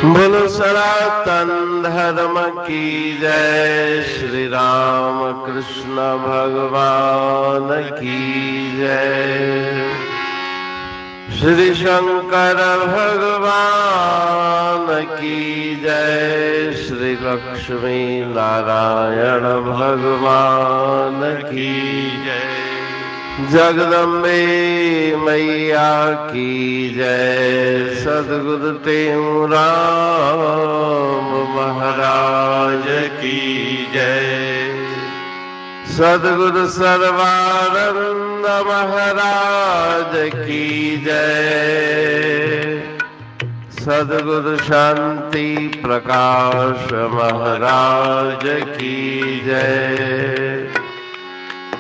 बोलो सनातन धर्म की जय। श्री राम कृष्ण भगवान की जय। श्री शंकर भगवान की जय। श्री लक्ष्मी नारायण भगवान की जय। जगदम्बे मैया की जय। सद्गुरु राम महाराज की जय। सद्गुरु सर्वानंद महाराज की जय। सद्गुरु शांति प्रकाश महाराज की जय।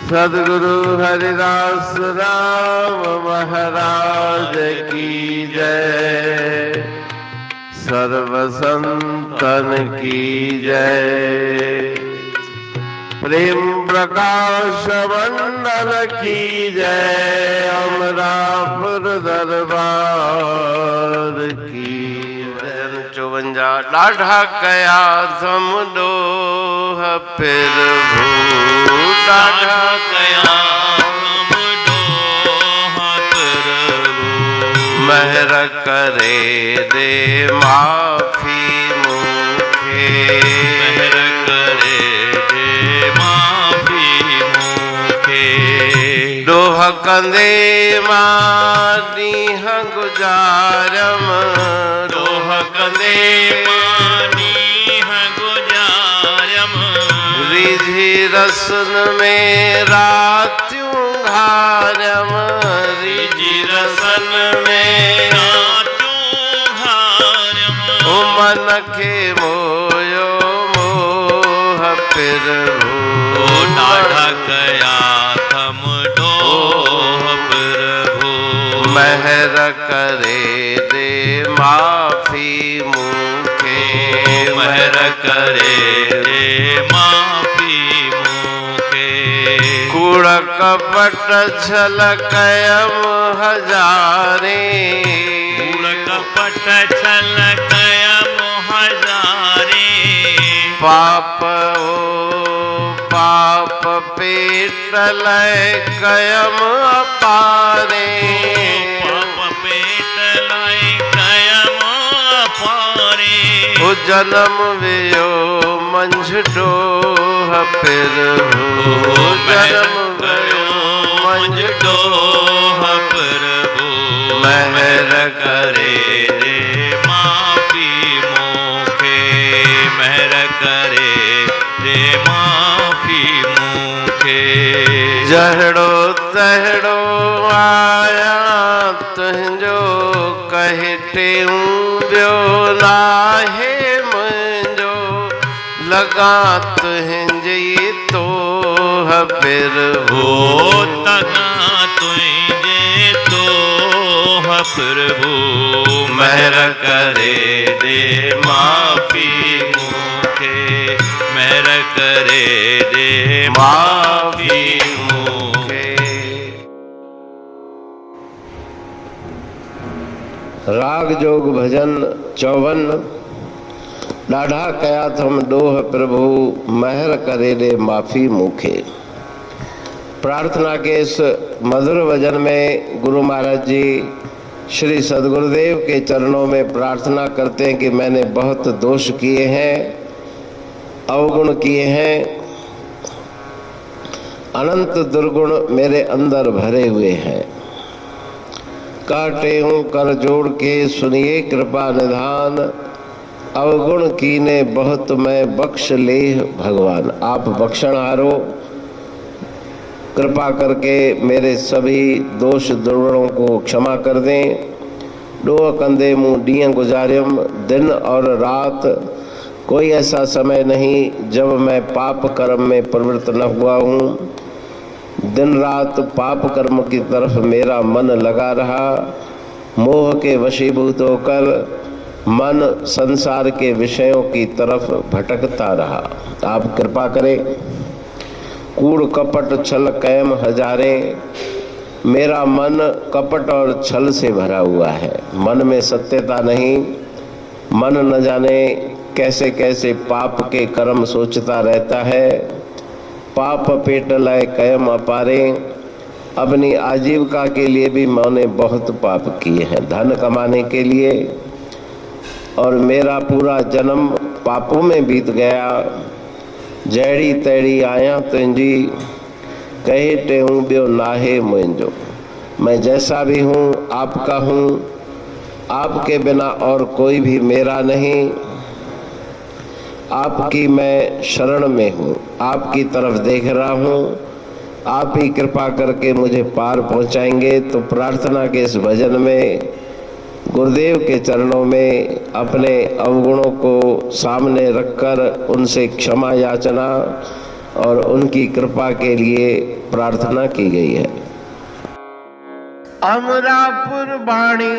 सद्गुरु हरिदास राम महाराज की जय। सर्व संतन की जय। प्रेम प्रकाश मंडल की जय। अमरापुर दरबार की जय। 54 लाढ़ा कया थम डोह फिर लाढ़ा कया थम डोह प्रभु। मेहर करे दे माफी मुखे। मेहर करे दे माफी मुखे। डोह कंदे मानी गुजारम। डोह कंदे मानी गुजारम। रिझी रसन में रात्यूं घारम। रिझी रसन में रात्यूं घारम। ओ मन के मोयो मोह फिर ओ डाढ़ा कया थम डोह प्रभु। मेहर करे दे माफी मुखे। मेहर करे दे माफी मुखे। कूड़ कपट छल कयम हजारे। कूड़ कपट छल कयम हजारे। पाप ओ पाप पेट लय कयम अपारे। पाप पेट लय कयम अपारे। ओ जन्म वियो मंझ डोह फिर जन्म वियो मंझ डोह प्रभु। मेहर करे दे माफी मुखे। मेहर करे दे माफी मुखे। जहड़ो तहड़ो आया तुझो कहते ब्यो नाहे मुझो। लगा तुझे तो फिर हो तगा तुझे तो प्रभु। मेहर करे दे माफी मुखे। मेहर करे दे माफी मुखे। राग जोग भजन 54। लाढ़ा कया थम डोह प्रभु। मेहर करे दे माफी मुखे। प्रार्थना के इस मधुर भजन में गुरु महाराज जी श्री सद्गुरुदेव के चरणों में प्रार्थना करते हैं कि मैंने बहुत दोष किए हैं, अवगुण किए हैं, अनंत दुर्गुण मेरे अंदर भरे हुए हैं। काटे हूँ कर जोड़ के सुनिए कृपा निधान। अवगुण कीने बहुत मैं बख्श ले भगवान। आप बख्शणहारो, कृपा करके मेरे सभी दोष दुर्गुणों को क्षमा कर दें। डोह कंदे मुँह डीह गुजारियम। दिन और रात कोई ऐसा समय नहीं जब मैं पाप कर्म में प्रवृत्त न हुआ हूँ। दिन रात पाप कर्म की तरफ मेरा मन लगा रहा। मोह के वशीभूत होकर मन संसार के विषयों की तरफ भटकता रहा। आप कृपा करें। कूड़ कपट छल कैम हजारे। मेरा मन कपट और छल से भरा हुआ है। मन में सत्यता नहीं, मन न जाने कैसे कैसे पाप के कर्म सोचता रहता है। पाप पेट लाए कयम अपारे। अपनी आजीविका के लिए भी मैंने बहुत पाप किए हैं, धन कमाने के लिए, और मेरा पूरा जन्म पापों में बीत गया। जहिड़ी तहिड़ी आया तुंहिंजी, कहे टेहूं ॿियो नाहे मुंहिंजो। मैं जैसा भी हूँ आपका हूँ, आपके बिना और कोई भी मेरा नहीं। आपकी मैं शरण में हूँ, आपकी तरफ देख रहा हूँ, आप ही कृपा करके मुझे पार पहुँचाएंगे। तो प्रार्थना के इस भजन में गुरुदेव के चरणों में अपने अवगुणों को सामने रखकर उनसे क्षमा याचना और उनकी कृपा के लिए प्रार्थना की गई है। अमरापुर बाणी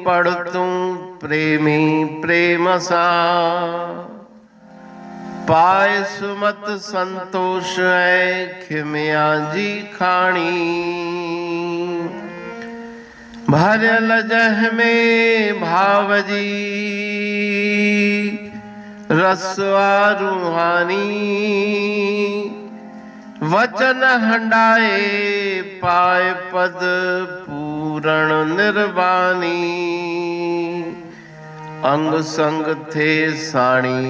पढ़तूं प्रेमी प्रेम सा, पाए सुमत संतोष है खिमिया जी खाणी। भरल जह में भावजी रसवा रूहानी। वचन हंडाए पाए पद पूरण निर्वाणी। अंग संग थे साणी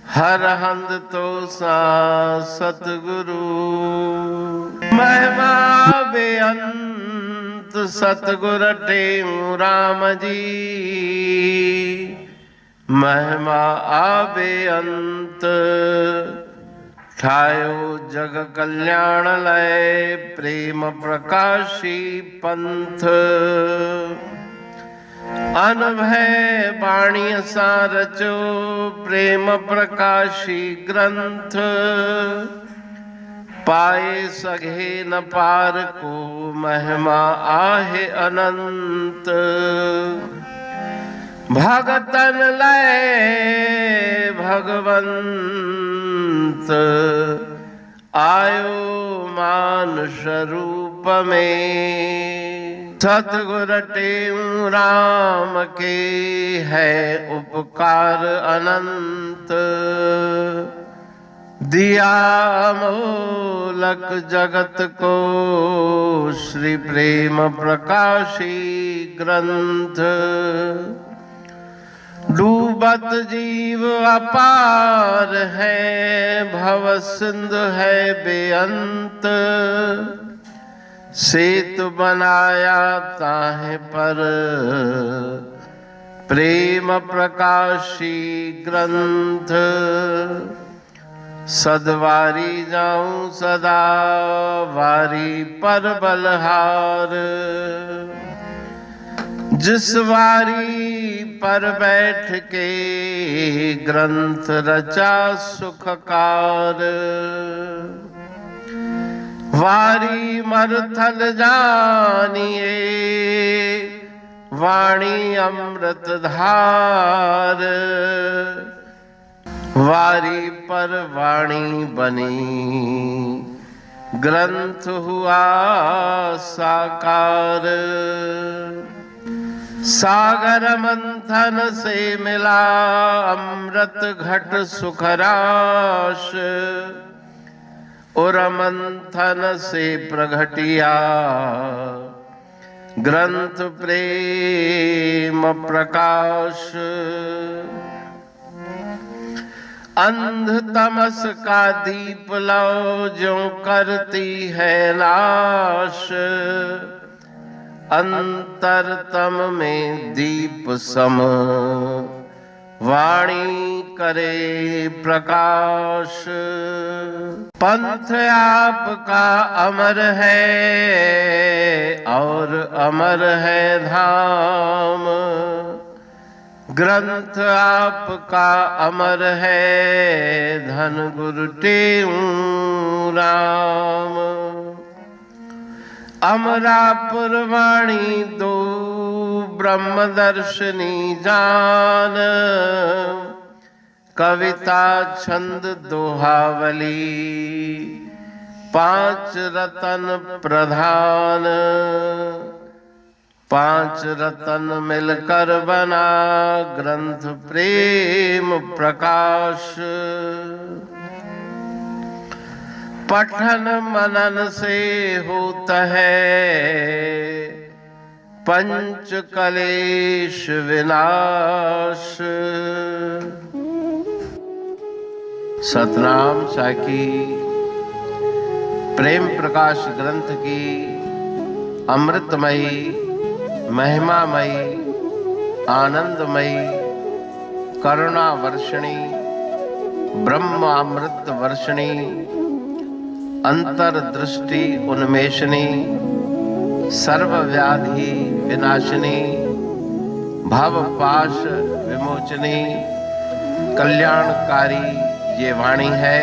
हर हंद तो सा सतगुरु। महिमा बेअंत सतगुर टेऊ राम जी। महिमा आबे अंत ठायो जग कल्याण लय। प्रेम प्रकाशी पंथ अनभय बाणी सा रचो। प्रेम प्रकाशी ग्रंथ पाए सघे न पार को। महिमा आहे अनंत भगतन लय भगवंत। आयो मानुष रूप में। सतगुर टेऊ राम के है उपकार अनंत। दिया मोलक जगत को श्री प्रेम प्रकाशी ग्रंथ। डूबत जीव अपार है भव सिंधु है बेअंत। सेतु बनाया ताहे पर प्रेम प्रकाशी ग्रंथ। सदवारी जाऊं सदा वारी पर बलहार। जिस वारी पर बैठ के ग्रंथ रचा सुखकार। वारी मरथल जानिए वाणी अमृत धार। वारी पर वाणी बनी ग्रंथ हुआ साकार। सागर मंथन से मिला अमृत घट सुखराश। और मंथन से प्रगटिया ग्रंथ प्रेम प्रकाश। अंध तमस का दीप लो जो करती है नाश। अंतरतम में दीप सम वाणी करे प्रकाश। पंथ आपका अमर है और अमर है धाम। ग्रंथ आपका अमर है धन गुरु टेऊ राम। अमरापुर वाणी दो ब्रह्मदर्शनी जान। कविता छंद दोहावली पांच रतन प्रधान। पांच रतन मिलकर बना ग्रंथ प्रेम प्रकाश। पठन मनन से होता है पंच कलेश विनाश। सतनाम साखी प्रेम प्रकाश ग्रंथ की अमृतमयी, महिमामयी, आनंदमयी, करुणा वर्षिणी, ब्रह्मामृत वर्षिणी, अंतर्दृष्टि उन्मेषणी, सर्वव्याधि विनाशिनी, भवपाश विमोचनी, कल्याणकारी ये वाणी है।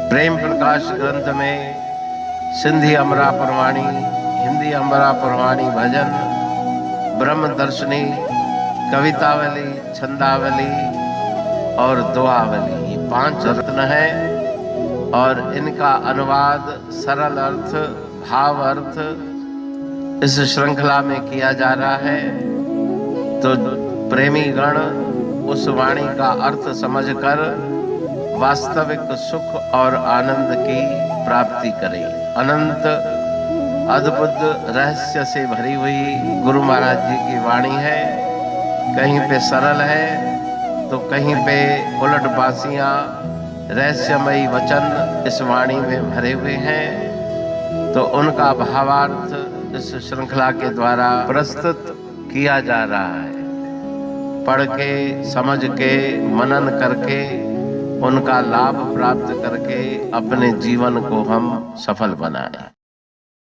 प्रेम प्रकाश ग्रंथ में सिंधी अमरा पुरवाणी, हिंदी अमरा पुरवाणी भजन, ब्रह्म दर्शनी, कवितावली, छंदावली और दुआवली, ये 5 रत्न है और इनका अनुवाद सरल अर्थ, भाव अर्थ इस श्रृंखला में किया जा रहा है। तो प्रेमी गण उस वाणी का अर्थ समझकर वास्तविक सुख और आनंद की प्राप्ति करें। अनंत अद्भुत रहस्य से भरी हुई गुरु महाराज जी की वाणी है। कहीं पे सरल है तो कहीं पे उलट बासियां, रहस्यमयी वचन इस वाणी में भरे हुए हैं। तो उनका भावार्थ इस श्रृंखला के द्वारा प्रस्तुत किया जा रहा है। पढ़ के, समझ के, मनन करके, उनका लाभ प्राप्त करके अपने जीवन को हम सफल बनाएं।